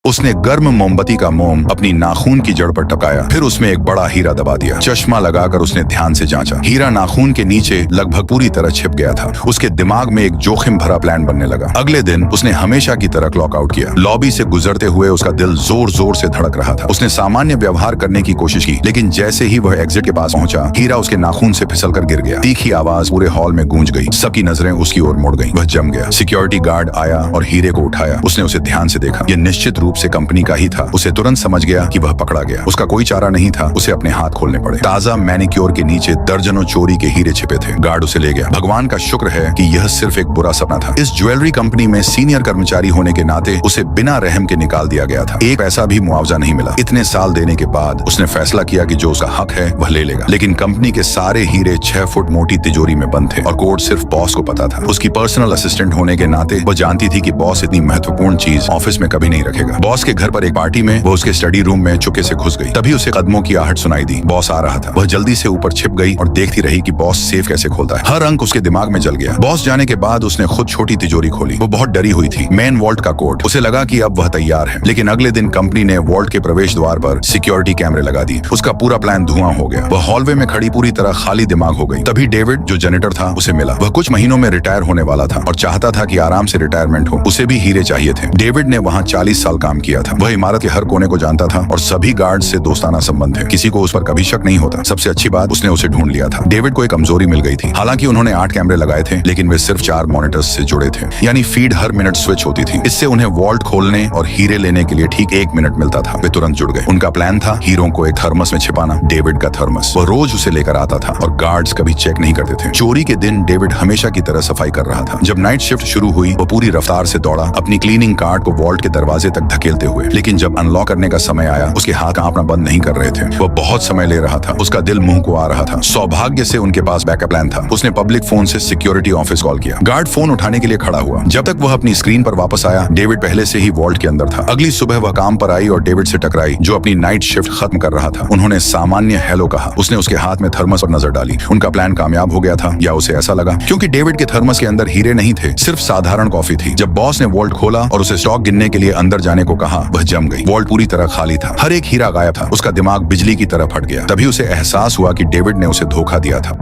उसने गर्म मोमबत्ती का मोम अपनी नाखून की जड़ पर टपकाया, फिर उसमें एक बड़ा हीरा दबा दिया। चश्मा लगाकर उसने ध्यान से जांचा। हीरा नाखून के नीचे लगभग पूरी तरह छिप गया था। उसके दिमाग में एक जोखिम भरा प्लान बनने लगा। अगले दिन उसने हमेशा की तरह क्लॉक आउट किया। लॉबी से गुजरते हुए उसका दिल जोर जोर से धड़क रहा था। उसने सामान्य व्यवहार करने की कोशिश की, लेकिन जैसे ही वह एग्जिट के पास पहुंचा, हीरा उसके नाखून से फिसलकर गिर गया। तीखी आवाज पूरे हॉल में गूंज गई। सबकी नजरें उसकी ओर मुड़ गईं। वह जम गया। सिक्योरिटी गार्ड आया और हीरे को उठाया। उसने उसे ध्यान से देखा। यह निश्चित रूप से कंपनी का ही था। उसे तुरंत समझ गया कि वह पकड़ा गया। उसका कोई चारा नहीं था। उसे अपने हाथ खोलने पड़े। ताजा मैनिक्योर के नीचे दर्जनों चोरी के हीरे छिपे थे। गार्ड उसे ले गया। भगवान का शुक्र है कि यह सिर्फ एक बुरा सपना था। इस ज्वेलरी कंपनी में सीनियर कर्मचारी होने के नाते उसे बिना रहम के निकाल दिया गया था। एक पैसा भी मुआवजा नहीं मिला। इतने साल देने के बाद उसने फैसला किया कि जो उसका हक है वह ले लेगा। लेकिन कंपनी के सारे हीरे 6 फुट मोटी तिजोरी में बंद थे और कोड सिर्फ बॉस को पता था। उसकी पर्सनल असिस्टेंट होने के नाते वह जानती थी कि बॉस इतनी महत्वपूर्ण चीज ऑफिस में कभी नहीं रखेगा। बॉस के घर पर एक पार्टी में वो उसके स्टडी रूम में चुपके से घुस गई। तभी उसे कदमों की आहट सुनाई दी। बॉस आ रहा था। वह जल्दी से ऊपर छिप गई और देखती रही कि बॉस सेफ कैसे खोलता है। हर अंक उसके दिमाग में जल गया। बॉस जाने के बाद उसने खुद छोटी तिजोरी खोली। वो बहुत डरी हुई थी। मेन वॉल्ट का कोड। उसे लगा कि अब वह तैयार है। लेकिन अगले दिन कंपनी ने वॉल्ट के प्रवेश द्वार पर सिक्योरिटी कैमरे लगा दिए। उसका पूरा प्लान धुआं हो गया। वह हॉलवे में खड़ी पूरी तरह खाली दिमाग हो गई। तभी डेविड, जो जेनेटर था, उसे मिला। वह कुछ महीनों में रिटायर होने वाला था और चाहता था कि आराम से रिटायरमेंट हो। उसे भी हीरे चाहिए थे। डेविड ने वहाँ 40 साल काम किया था। वह इमारत के हर कोने को जानता था और सभी गार्ड से दोस्ताना संबंध थे। किसी को उस पर कभी शक नहीं होता। सबसे अच्छी बात, उसने उसे ढूंढ लिया था। डेविड को एक कमजोरी मिल गई थी। हालांकि उन्होंने 8 कैमरे लगाए थे, लेकिन वे सिर्फ 4 मॉनिटर्स से जुड़े थे। यानी फीड हर मिनट स्विच होती थी। इससे उन्हें वॉल्ट खोलने और हीरे लेने के लिए ठीक 1 मिनट मिलता था। वे तुरंत जुड़ गए। उनका प्लान था हीरो को एक थर्मस में छिपाना। डेविड का थर्मस। वह रोज उसे लेकर आता था और गार्ड्स कभी चेक नहीं करते थे। चोरी के दिन डेविड हमेशा की तरह सफाई कर रहा था। जब नाइट शिफ्ट शुरू हुई, वो पूरी रफ्तार से दौड़ा, अपनी क्लीनिंग कार्ड को वॉल्ट के दरवाजे तक धकेलते हुए। लेकिन जब अनलॉक करने का समय आया, उसके हाथ कांपना बंद नहीं कर रहे थे। वह बहुत समय ले रहा था। उसका दिल मुंह को आ रहा था। सौभाग्य से उनके पास बैकअप प्लान था। उसने पब्लिक फोन से सिक्योरिटी ऑफिस कॉल किया। गार्ड फोन उठाने के लिए खड़ा हुआ। जब तक वह अपनी स्क्रीन पर वापस आया, डेविड पहले से ही वॉल्ट के अंदर था। अगली सुबह वह काम पर आई और डेविड से टकराई, जो अपनी नाइट शिफ्ट खत्म कर रहा था। उन्होंने सामान्य हेलो कहा। उसने उसके हाथ में थर्मस पर नजर डाली। उनका प्लान कामयाब हो गया था, या उसे ऐसा लगा, क्योंकि डेविड के थर्मस के अंदर हीरे नहीं थे, सिर्फ साधारण कॉफी थी। जब बॉस ने वॉल्ट खोला और उसे स्टॉक गिनने के लिए अंदर जाने को कहा, वह जम गई। वॉल्ट पूरी तरह खाली था। हर एक हीरा गायब था। उसका दिमाग बिजली की तरह फट गया। तभी उसे एहसास हुआ कि डेविड ने उसे धोखा दिया था।